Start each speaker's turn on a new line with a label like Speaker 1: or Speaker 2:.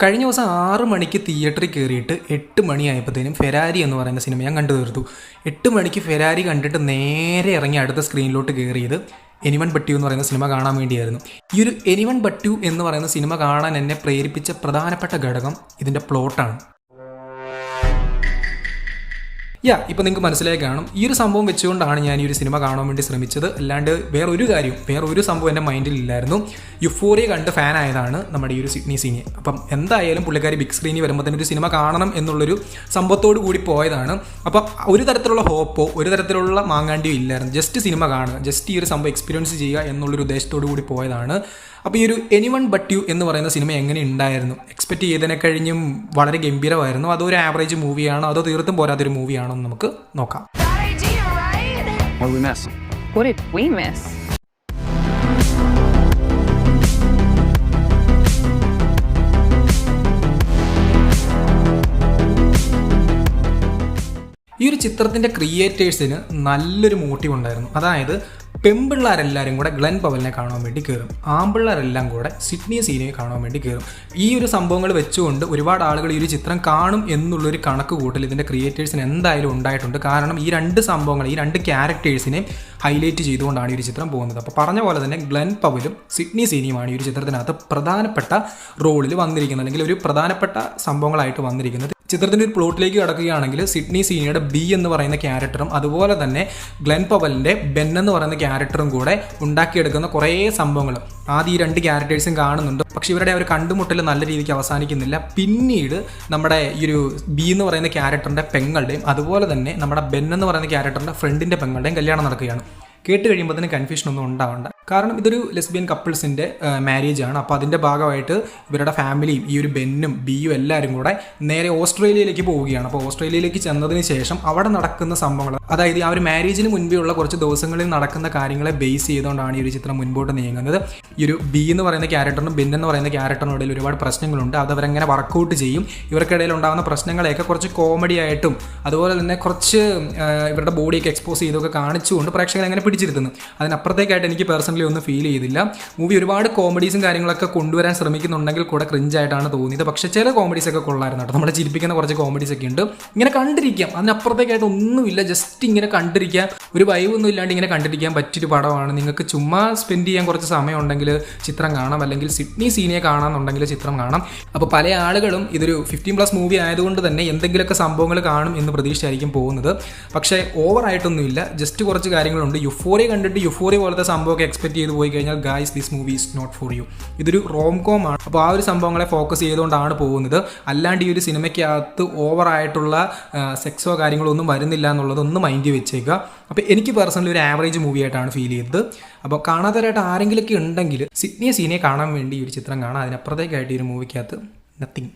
Speaker 1: കഴിഞ്ഞ ദിവസം 6 മണിക്ക് തിയേറ്ററിൽ കയറിയിട്ട് 8 മണിയായപ്പോഴത്തേനും ഫെരാരി എന്ന് പറയുന്ന സിനിമ ഞാൻ കണ്ടു തീർത്തു. 8 മണിക്ക് ഫെരാരി കണ്ടിട്ട് നേരെ ഇറങ്ങി അടുത്ത സ്ക്രീനിലോട്ട് കയറിയത് എനിവൺ ബട്ട് യു എന്ന് പറയുന്ന സിനിമ കാണാൻ വേണ്ടിയായിരുന്നു. ഈ ഒരു എനിവൺ ബട്ട് യു എന്ന് പറയുന്ന സിനിമ കാണാൻ എന്നെ പ്രേരിപ്പിച്ച പ്രധാനപ്പെട്ട ഘടകം ഇതിൻ്റെ പ്ലോട്ടാണ്. ഇപ്പം നിങ്ങൾക്ക് മനസ്സിലായി കാണും, ഈ ഒരു സംഭവം വെച്ചുകൊണ്ടാണ് ഞാൻ ഈ ഒരു സിനിമ കാണാൻ വേണ്ടി ശ്രമിച്ചത്. അല്ലാണ്ട് വേറൊരു സംഭവം എൻ്റെ മൈൻഡിൽ ഇല്ലായിരുന്നു. യുഫോറിയ കണ്ട് ഫാൻ ആയതാണ് നമ്മുടെ ഈ ഒരു സിഡ്നി സീനിയെ. അപ്പം എന്തായാലും പുള്ളിക്കാരി ബിഗ് സ്ക്രീനിൽ വരുമ്പോൾ തന്നെ ഒരു സിനിമ കാണണം എന്നുള്ളൊരു സംഭവത്തോട് കൂടി പോയതാണ്. അപ്പം ഒരു തരത്തിലുള്ള ഹോപ്പോ ഒരു തരത്തിലുള്ള മാങ്ങാണ്ടിയോ ഇല്ലായിരുന്നു. ജസ്റ്റ് സിനിമ കാണുക, ജസ്റ്റ് ഈ ഒരു സംഭവം എക്സ്പീരിയൻസ് ചെയ്യുക എന്നുള്ളൊരു ഉദ്ദേശത്തോടു കൂടി പോയതാണ്. അപ്പോൾ ഈ ഒരു എനിവൺ ബട്ട് യു എന്ന് പറയുന്ന സിനിമ എങ്ങനെ ഉണ്ടായിരുന്നു? എക്സ്പെക്റ്റ് ചെയ്തതിനെ കഴിഞ്ഞും വളരെ ഗംഭീരമായിരുന്നു. അതൊരു ആവറേജ് മൂവിയാണോ അതോ തീർത്തും പോരാത്തൊരു മൂവിയാണോ എന്ന് നമുക്ക് നോക്കാം. ഈ ഒരു ചിത്രത്തിൻ്റെ ക്രിയേറ്റേഴ്സിന് നല്ലൊരു മോട്ടീവ് ഉണ്ടായിരുന്നു. അതായത് പെൺപിള്ളേരെല്ലാവരും കൂടെ ഗ്ലെൻ പവലിനെ കാണാൻ വേണ്ടി കയറും, ആൺപിള്ളേരെല്ലാം കൂടെ സിഡ്നി സീനിയെ കാണാൻ വേണ്ടി കയറും. ഈ ഒരു സംഭവങ്ങൾ വെച്ചുകൊണ്ട് ഒരുപാട് ആളുകൾ ഈ ഒരു ചിത്രം കാണും എന്നുള്ളൊരു കണക്ക് കൂട്ടൽ ഇതിൻ്റെ ക്രിയേറ്റേഴ്സിന് എന്തായാലും ഉണ്ടായിട്ടുണ്ട്. കാരണം ഈ രണ്ട് ക്യാരക്ടേഴ്സിനെ ഹൈലൈറ്റ് ചെയ്തുകൊണ്ടാണ് ഈ ഒരു ചിത്രം പോകുന്നത്. അപ്പോൾ പറഞ്ഞ പോലെ തന്നെ ഗ്ലെൻ പവലും സിഡ്നി സീനിയുമാണ് ഈ ഒരു ചിത്രത്തിനകത്ത് പ്രധാനപ്പെട്ട റോളിൽ വന്നിരിക്കുന്നത്, അല്ലെങ്കിൽ ഒരു പ്രധാനപ്പെട്ട സംഭവങ്ങളായിട്ട് വന്നിരിക്കുന്നത്. ചിത്രത്തിൻ്റെ ഒരു പ്ലോട്ടിലേക്ക് കടക്കുകയാണെങ്കിൽ സിഡ്നി സീനിയുടെ ബി എന്ന് പറയുന്ന ക്യാരക്ടറും അതുപോലെ തന്നെ ഗ്ലെൻ പവലിൻ്റെ ബെൻ എന്ന് പറയുന്ന ക്യാരക്ടറും കൂടെ ഉണ്ടാക്കിയെടുക്കുന്ന കുറേ സംഭവങ്ങൾ ആദ്യം ഈ രണ്ട് ക്യാരക്ടേഴ്സും കാണുന്നുണ്ട്. പക്ഷേ ഇവരുടെ ഒരു കണ്ടുമുട്ടൽ നല്ല രീതിക്ക് അവസാനിക്കുന്നില്ല. പിന്നീട് നമ്മുടെ ഈ ഒരു ബി എന്ന് പറയുന്ന ക്യാരക്ടറിൻ്റെ പെങ്ങളുടെയും അതുപോലെ തന്നെ നമ്മുടെ ബെൻ എന്ന് പറയുന്ന ക്യാരക്ടറിൻ്റെ ഫ്രണ്ടിൻ്റെ പെങ്ങളുടെയും കല്യാണം നടക്കുകയാണ്. കേട്ട് കഴിയുമ്പോൾ തന്നെ കൺഫ്യൂഷൻ ഒന്നും ഉണ്ടാവണ്ട. കാരണം ഇതൊരു ലെസ്ബിയൻ കപ്പിൾസിൻ്റെ മാരേജ് ആണ്. അപ്പോൾ അതിൻ്റെ ഭാഗമായിട്ട് ഇവരുടെ ഫാമിലിയും ഈ ഒരു ബെന്നും ബിയും എല്ലാവരും കൂടെ നേരെ ഓസ്ട്രേലിയയിലേക്ക് പോവുകയാണ്. അപ്പോൾ ഓസ്ട്രേലിയയിലേക്ക് ചെന്നതിന് ശേഷം അവിടെ നടക്കുന്ന സംഭവങ്ങൾ, അതായത് ആ ഒരു മാരേജിന് മുൻപേ ഉള്ള കുറച്ച് ദിവസങ്ങളിൽ നടക്കുന്ന കാര്യങ്ങളെ ബേസ് ചെയ്തുകൊണ്ടാണ് ഈ ഒരു ചിത്രം മുൻപോട്ട് നീങ്ങുന്നത്. ഈ ഒരു ബി എന്ന് പറയുന്ന ക്യാരക്ടറിനും ബെൻ എന്ന് പറയുന്ന ക്യാരക്ടറിനും ഇടയിൽ ഒരുപാട് പ്രശ്നങ്ങളുണ്ട്. അത് അവരെങ്ങനെ വർക്കൗട്ട് ചെയ്യും, ഇവർക്കിടയിൽ ഉണ്ടാകുന്ന പ്രശ്നങ്ങളെയൊക്കെ കുറച്ച് കോമഡി ആയിട്ടും അതുപോലെ തന്നെ കുറച്ച് ഇവരുടെ ബോഡിയൊക്കെ എക്സ്പോസ് ചെയ്തൊക്കെ കാണിച്ചുകൊണ്ട് പ്രേക്ഷകരെ അങ്ങനെ പിടിച്ചിരുത്തുന്നു. അതിനപ്പുറത്തേക്കായിട്ട് എനിക്ക് പേഴ്സണലി ഒന്നും ഫീൽ ചെയ്തില്ല. മൂവി ഒരുപാട് കോമഡീസും കാര്യങ്ങളൊക്കെ കൊണ്ടുവരാൻ ശ്രമിക്കുന്നുണ്ടെങ്കിൽ കൂടെ ക്രിഞ്ചായിട്ടാണ് തോന്നിയത്. പക്ഷേ ചില കോമഡീസൊക്കെ കൊള്ളായിരുന്നു കേട്ടോ. നമ്മളെ ചിരിപ്പിക്കുന്ന കുറച്ച് കോമഡീസൊക്കെ ഉണ്ട്. ഇങ്ങനെ കണ്ടിരിക്കാം, അതിനപ്പുറത്തേക്കായിട്ട് ഒന്നുമില്ല. ജസ്റ്റ് ഇങ്ങനെ കണ്ടിരിക്കാം, ഒരു വൈബൊന്നും ഇല്ലാണ്ട് ഇങ്ങനെ കണ്ടിരിക്കാൻ പറ്റിയൊരു പടമാണ്. നിങ്ങൾക്ക് ചുമ്മാ സ്പെൻഡ് ചെയ്യാൻ കുറച്ച് സമയം ഉണ്ടെങ്കിൽ ചിത്രം കാണാം, അല്ലെങ്കിൽ സിഡ്നി സീനിയെ കാണാമെന്നുണ്ടെങ്കിൽ ചിത്രം കാണാം. അപ്പോൾ പല ആളുകളും ഇതൊരു 15+ മൂവി ആയതുകൊണ്ട് തന്നെ എന്തെങ്കിലുമൊക്കെ സംഭവങ്ങൾ കാണും എന്ന് പ്രതീക്ഷിച്ചായിരിക്കും പോകുന്നത്. പക്ഷേ ഓവറായിട്ടൊന്നുമില്ല, ജസ്റ്റ് കുറച്ച് കാര്യങ്ങളുണ്ട്. യുഫോറിയ കണ്ടിട്ട് യുഫോറിയ പോലത്തെ സംഭവമൊക്കെ എക്സ്പെക്ട് ചെയ്ത് പോയി കഴിഞ്ഞാൽ guys this movie is not for you. ഇതൊരു റോം കോം ആണ്. അപ്പോൾ ആ ഒരു സംഭവങ്ങളെ ഫോക്കസ് ചെയ്തുകൊണ്ടാണ് പോകുന്നത്. അല്ലാണ്ട് ഈ ഒരു സിനിമയ്ക്കകത്ത് ഓവറായിട്ടുള്ള സെക്സോ കാര്യങ്ങളോ ഒന്നും വരുന്നില്ല എന്നുള്ളത് ഒന്ന് മൈൻഡ് വെച്ചേക്കുക. അപ്പോൾ എനിക്ക് പേഴ്സണലി ഒരു ആവറേജ് മൂവി ആയിട്ടാണ് ഫീൽ ചെയ്തത്. അപ്പോൾ കാണാത്തവരായിട്ട് ആരെങ്കിലുമൊക്കെ ഉണ്ടെങ്കിൽ സിഡ്നി സീനിയെ കാണാൻ വേണ്ടി ഈ ഒരു ചിത്രം കാണാം. അതിനപ്പുറത്തേക്കായിട്ട് ഈ ഒരു മൂവിക്കകത്ത് നത്തിങ്.